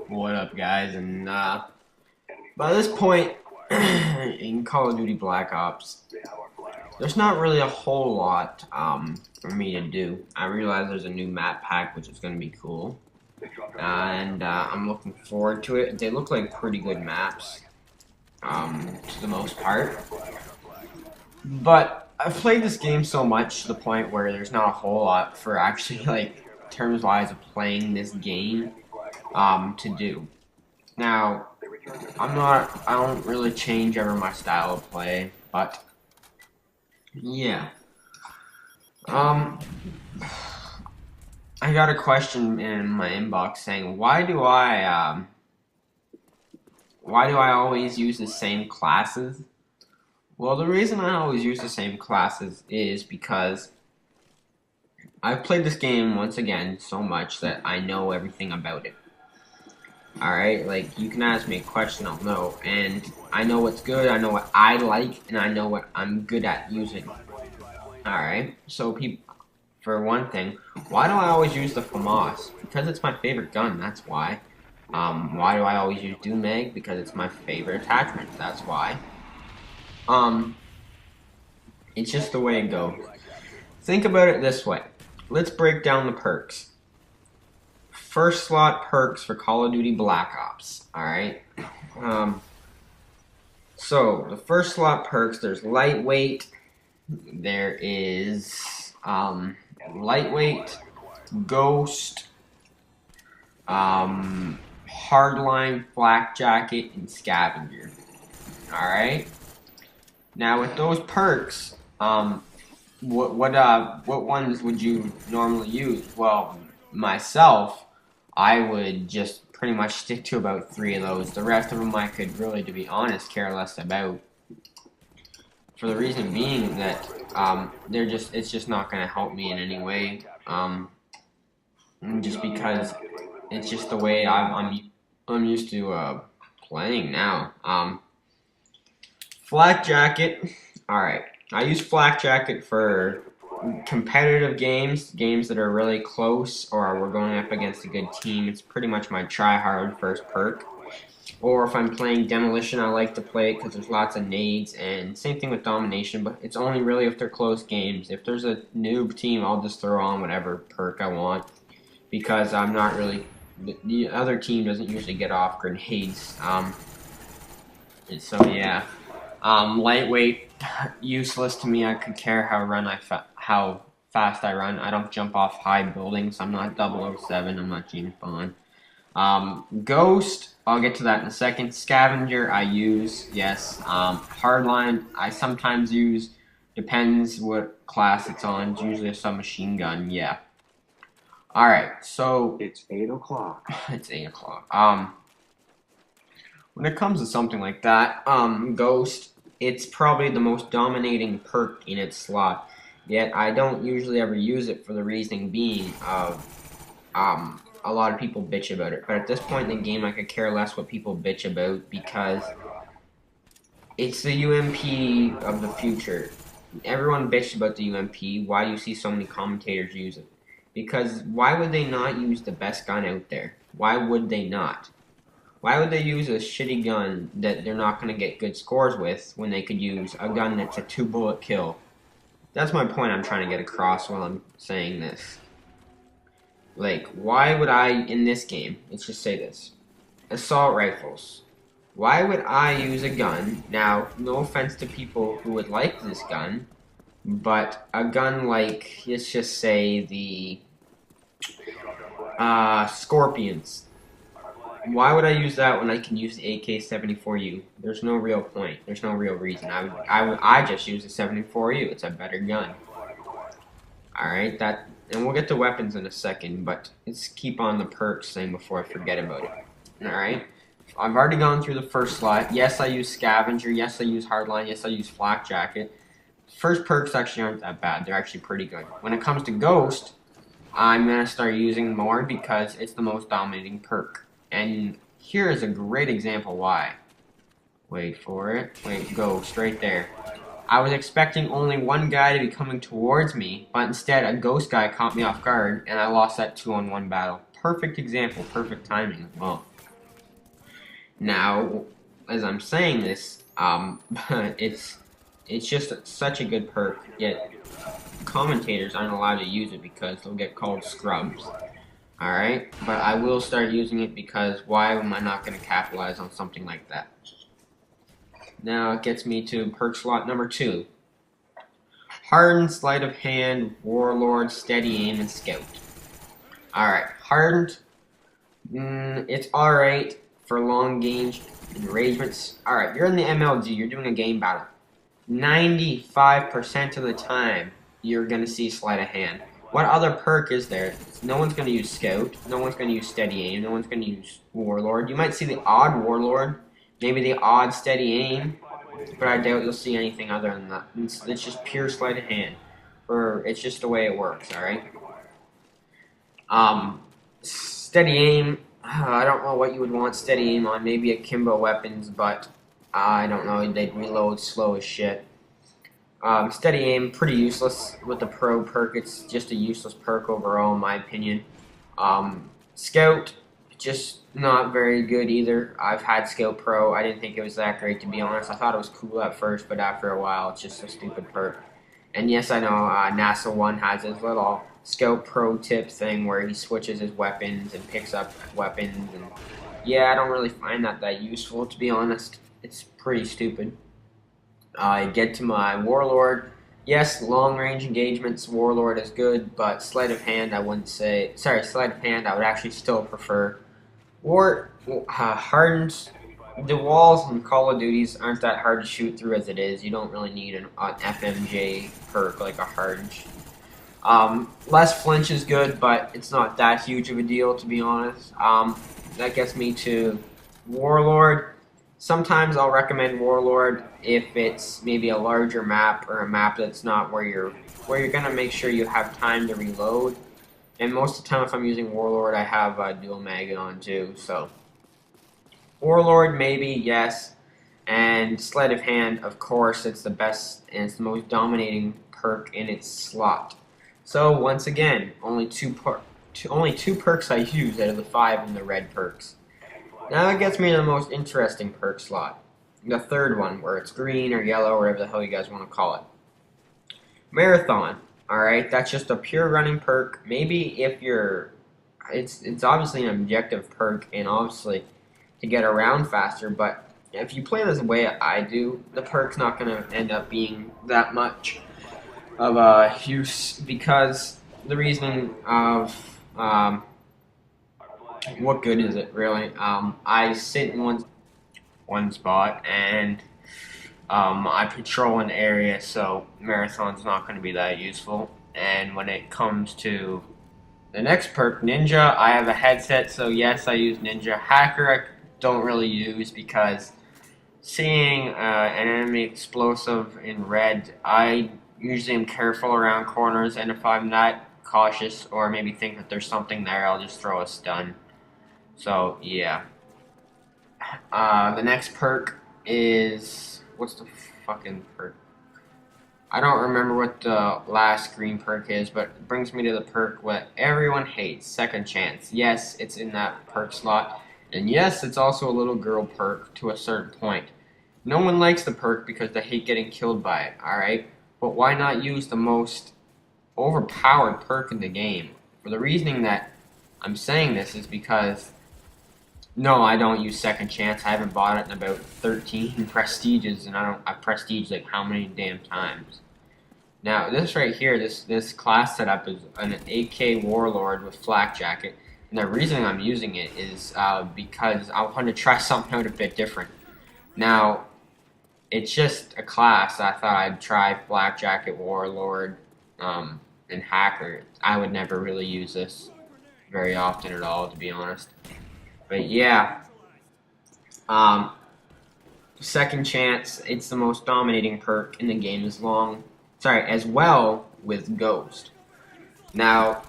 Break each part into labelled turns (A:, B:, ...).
A: What up, guys? And by this point in Call of Duty Black Ops, there's not really a whole lot for me to do. I realize there's a new map pack, which is going to be cool, and I'm looking forward to it. They look like pretty good maps, to the most part. But I've played this game so much to the point where there's not a whole lot for actually, like, terms-wise of playing this game to do. Now, I don't really change ever my style of play, but yeah. Um, I got a question in my inbox saying, why do I always use the same classes? Well, the reason I always use the same classes is because I've played this game once again so much that I know everything about it. Alright, like, you can ask me a question, I'll know. And I know what's good, I know what I like, and I know what I'm good at using. Alright, so for one thing, why do I always use the FAMAS? Because it's my favorite gun, that's why. Why do I always use Doomag? Because it's my favorite attachment, that's why. It's just the way it goes. Think about it this way. Let's break down the perks. First slot perks for Call of Duty Black Ops, alright? So, the first slot perks, there's Lightweight, there is, Lightweight, Ghost, Hardline, Flak Jacket, and Scavenger, alright? Now, with those perks, what ones would you normally use? Well, myself, I would just pretty much stick to about 3 of those. The rest of them I could really, to be honest, care less about. For the reason being that it's just not going to help me in any way. Just because it's just the way I'm used to playing now. Flak Jacket. All right, I use Flak Jacket for competitive games that are really close, or we're going up against a good team. It's pretty much my try-hard first perk. Or if I'm playing Demolition, I like to play it because there's lots of nades, and same thing with Domination, but it's only really if they're close games. If there's a noob team, I'll just throw on whatever perk I want, because I'm not really, the other team doesn't usually get off grenades. And so yeah. Lightweight, useless to me. I could care how fast I run. I don't jump off high buildings. I'm not 007. I'm not James Bond. Ghost, I'll get to that in a second. Scavenger, I use, yes. Hardline, I sometimes use. Depends what class it's on. It's usually a submachine gun, yeah. Alright, so
B: It's 8 o'clock.
A: it's 8 o'clock. When it comes to something like that, Ghost, it's probably the most dominating perk in its slot. Yet I don't usually ever use it for the reasoning being of a lot of people bitch about it. But at this point in the game, I could care less what people bitch about because it's the UMP of the future. Everyone bitched about the UMP. Why do you see so many commentators use it? Because why would they not use the best gun out there? Why would they not? Why would they use a shitty gun that they're not going to get good scores with when they could use a gun that's a 2-bullet kill? That's my point I'm trying to get across while I'm saying this. Like, why would I, in this game, let's just say this, assault rifles. Why would I use a gun, now, no offense to people who would like this gun, but a gun like, let's just say the Scorpions. Why would I use that when I can use the AK-74U? There's no real point. There's no real reason. I just use the 74U. It's a better gun. Alright, and we'll get to weapons in a second, but let's keep on the perks thing before I forget about it. Alright? I've already gone through the first slot. Yes, I use Scavenger. Yes, I use Hardline. Yes, I use Flak Jacket. First perks actually aren't that bad. They're actually pretty good. When it comes to Ghost, I'm going to start using more because it's the most dominating perk. And here is a great example why. Wait for it. Wait, go straight there. I was expecting only one guy to be coming towards me, but instead a ghost guy caught me off guard, and I lost that 2-on-1 battle. perfect example, perfect timing as well. Now, as I'm saying this, it's just such a good perk, yet commentators aren't allowed to use it because they'll get called scrubs. Alright? But I will start using it because why am I not going to capitalize on something like that? Now it gets me to perk slot number 2. Hardened, Sleight of Hand, Warlord, Steady Aim, and Scout. Alright, Hardened, it's alright for long range engagements. Alright, you're in the MLG, you're doing a game battle. 95% of the time, you're going to see Sleight of Hand. What other perk is there? No one's going to use Scout, no one's going to use Steady Aim, no one's going to use Warlord. You might see the odd Warlord, maybe the odd Steady Aim, but I doubt you'll see anything other than that. It's just pure Sleight of Hand. Or it's just the way it works, alright? Steady Aim, I don't know what you would want Steady Aim on. Maybe akimbo weapons, but I don't know. They'd reload slow as shit. Steady Aim, pretty useless with the Pro perk. It's just a useless perk overall, in my opinion. Scout, just not very good either. I've had Scout Pro. I didn't think it was that great, to be honest. I thought it was cool at first, but after a while, it's just a stupid perk. And yes, I know NASA 1 has his little Scout Pro tip thing where he switches his weapons and picks up weapons. And yeah, I don't really find that useful, to be honest. It's pretty stupid. I get to my Warlord. Yes, long range engagements, Warlord is good, but Sleight of Hand, I wouldn't say. Sorry, Sleight of Hand, I would actually still prefer. Hardened. The walls in Call of Duties aren't that hard to shoot through as it is. You don't really need an FMJ perk like a Hardened. Less flinch is good, but it's not that huge of a deal, to be honest. That gets me to Warlord. Sometimes I'll recommend Warlord if it's maybe a larger map or a map that's not where you're gonna make sure you have time to reload. And most of the time, if I'm using Warlord, I have dual mag on too. So Warlord, maybe yes, and Sleight of Hand, of course, it's the best and it's the most dominating perk in its slot. So once again, only two perks I use out of the 5 in the red perks. Now it gets me to the most interesting perk slot. The third one, where it's green or yellow, or whatever the hell you guys want to call it. Marathon. Alright, that's just a pure running perk. Maybe if you're... It's obviously an objective perk, and obviously to get around faster, but if you play this the way I do, the perk's not going to end up being that much of a use, because the reasoning of... what good is it, really? I sit in one spot, and I patrol an area, so Marathon's not going to be that useful. And when it comes to the next perk, Ninja, I have a headset, so yes, I use Ninja. Hacker, I don't really use, because seeing an enemy explosive in red, I usually am careful around corners, and if I'm not cautious, or maybe think that there's something there, I'll just throw a stun. So, yeah. The next perk is... What's the fucking perk? I don't remember what the last green perk is, but it brings me to the perk what everyone hates, Second Chance. Yes, it's in that perk slot. And yes, it's also a little girl perk to a certain point. No one likes the perk because they hate getting killed by it, alright? But why not use the most overpowered perk in the game? For the reasoning that I'm saying this is because... No, I don't use Second Chance. I haven't bought it in about 13 prestiges, and I've prestiged like how many damn times. Now, this right here, this class setup is an AK Warlord with Flak Jacket, and the reason I'm using it is because I want to try something out a bit different. Now, it's just a class. I thought I'd try Flak Jacket Warlord and Hacker. I would never really use this very often at all, to be honest. But yeah, Second Chance, it's the most dominating perk in the game as well with Ghost. Now,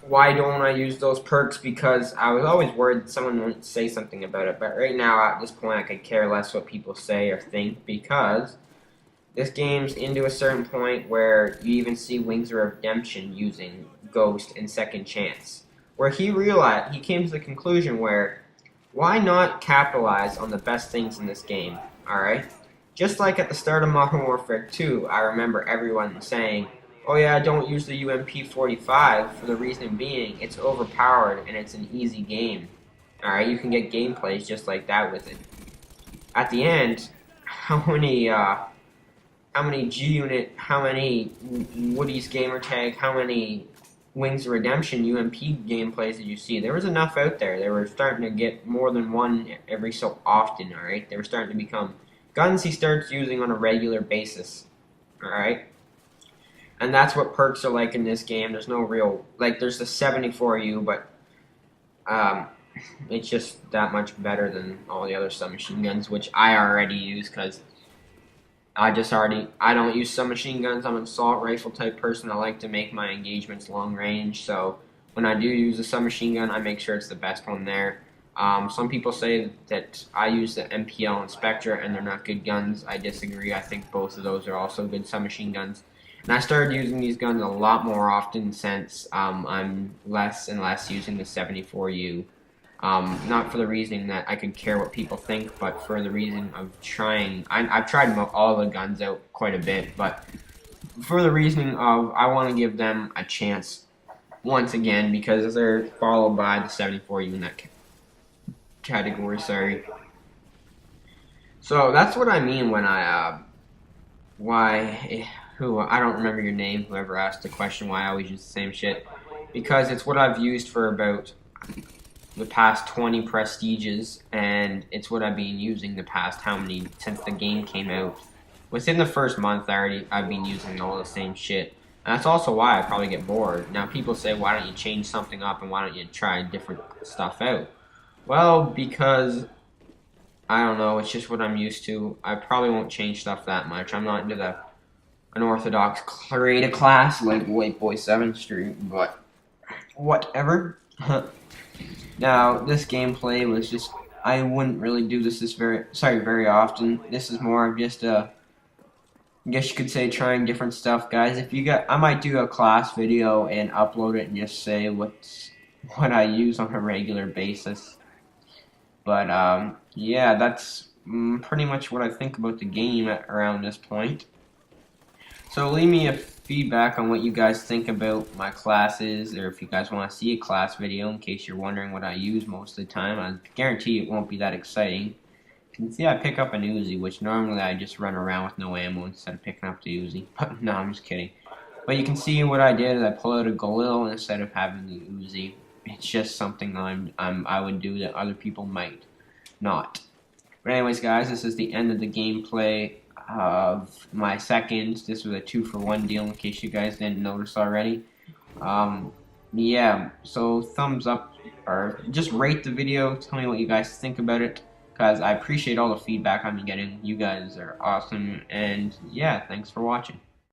A: why don't I use those perks? Because I was always worried someone wouldn't say something about it, but right now at this point I could care less what people say or think, because this game's into a certain point where you even see Wings of Redemption using Ghost and Second Chance. where he came to the conclusion where why not capitalize on the best things in this game, alright? Just like at the start of Modern Warfare 2, I remember everyone saying, oh yeah, don't use the UMP-45 for the reason being it's overpowered and it's an easy game. Alright, you can get gameplays just like that with it. At the end, how many G-Unit, how many Woody's Gamertag, how many Wings of Redemption UMP gameplays did you see? There was enough out there. They were starting to get more than one every so often, alright? They were starting to become guns he starts using on a regular basis, alright? And that's what perks are like in this game. There's no real, like, there's the 74U, but it's just that much better than all the other submachine guns, which I already use because I don't use submachine guns. I'm an assault rifle type person. I like to make my engagements long range, so when I do use a submachine gun, I make sure it's the best one there. Some people say that I use the MPL and Spectra and they're not good guns. I disagree. I think both of those are also good submachine guns. And I started using these guns a lot more often since I'm less and less using the 74U. Not for the reason that I could care what people think, but for the reason of trying. I've tried all the guns out quite a bit, but for the reason of I want to give them a chance once again because they're followed by the 74U in that category. Sorry. So that's what I mean when I I don't remember your name. Whoever asked the question, why I always use the same shit, because it's what I've used for about the past 20 prestiges, and it's what I've been using the past since the game came out. Within the first month, I've been using all the same shit. And that's also why I probably get bored. Now people say, why don't you change something up and why don't you try different stuff out? Well, because I don't know, it's just what I'm used to. I probably won't change stuff that much. I'm not into the unorthodox create a class like White Boy 7th Street, but whatever. Now, this gameplay was just, I wouldn't really do this very often. This is more of just I guess you could say trying different stuff, guys. I might do a class video and upload it and just say what I use on a regular basis. But, yeah, that's pretty much what I think about the game around this point. So leave me a feedback on what you guys think about my classes, or if you guys want to see a class video in case you're wondering what I use most of the time. I guarantee it won't be that exciting. You can see I pick up an Uzi, which normally I just run around with no ammo instead of picking up the Uzi. But no, I'm just kidding. But you can see what I did is I pull out a Galil instead of having the Uzi. It's just something I would do that other people might not. But anyways, guys, this is the end of the gameplay of my second. This was a 2-for-1 deal in case you guys didn't notice already. Yeah, so thumbs up or just rate the video. Tell me what you guys think about it, because I appreciate all the feedback I'm getting. You guys are awesome, and yeah, thanks for watching.